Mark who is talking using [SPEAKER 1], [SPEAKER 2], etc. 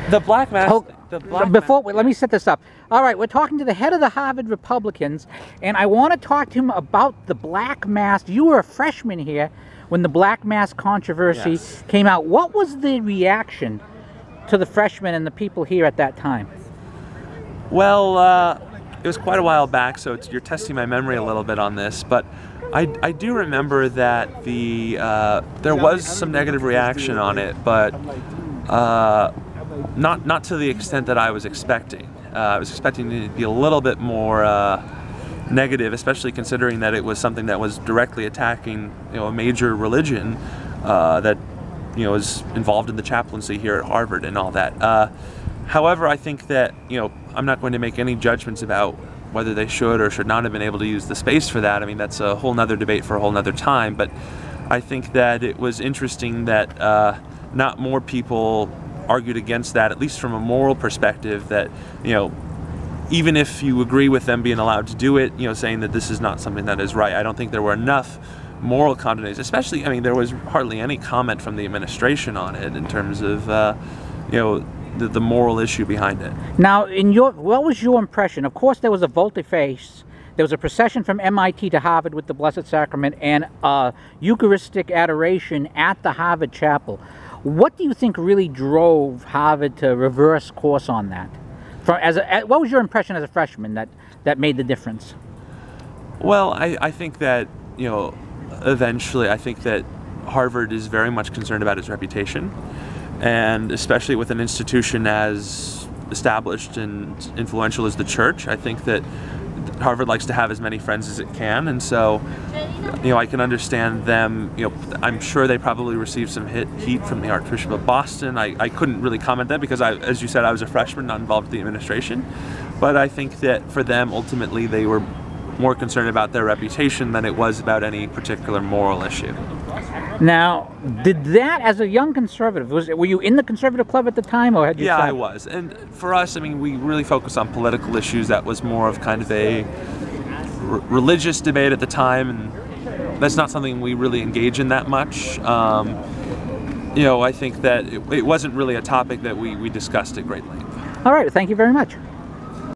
[SPEAKER 1] The black mask.
[SPEAKER 2] Oh, let me set this up. All right, we're talking to the head of the Harvard Republicans, and I want to talk to him about the black mask. You were a freshman here when the black mask controversy came out. What was the reaction to the freshmen and the people here at that time?
[SPEAKER 1] Well, it was quite a while back, so you're testing my memory a little bit on this, but I do remember that there was some negative reaction on it, but not to the extent that I was expecting. I was expecting it to be a little bit more negative, especially considering that it was something that was directly attacking, a major religion that is involved in the chaplaincy here at Harvard and all that. However, I think that I'm not going to make any judgments about whether they should or should not have been able to use the space for that. I mean, that's a whole nother debate for a whole nother time. But I think that it was interesting that not more people argued against that, at least from a moral perspective, that even if you agree with them being allowed to do it, saying that this is not something that is right. I don't think there were enough moral condemnation, especially, there was hardly any comment from the administration on it in terms of, the moral issue behind it.
[SPEAKER 2] Now, what was your impression? Of course, there was a volte-face. There was a procession from MIT to Harvard with the Blessed Sacrament and Eucharistic adoration at the Harvard Chapel. What do you think really drove Harvard to reverse course on that? What was your impression as a freshman that made the difference?
[SPEAKER 1] Well, I think that, eventually I think that Harvard is very much concerned about its reputation, and especially with an institution as established and influential as the church. I think that Harvard likes to have as many friends as it can, and so I can understand them. I'm sure they probably received some heat from the Archbishop of Boston. I couldn't really comment that because, as you said, I was a freshman, not involved with the administration. But I think that for them, ultimately, they were more concerned about their reputation than it was about any particular moral issue.
[SPEAKER 2] Now, did that, as a young conservative, were you in the conservative club at the time, or had you?
[SPEAKER 1] Yeah, I was. And for us, we really focused on political issues. That was more of kind of a religious debate at the time, and that's not something we really engage in that much. I think that it wasn't really a topic that we discussed at great length.
[SPEAKER 2] All right, thank you very much.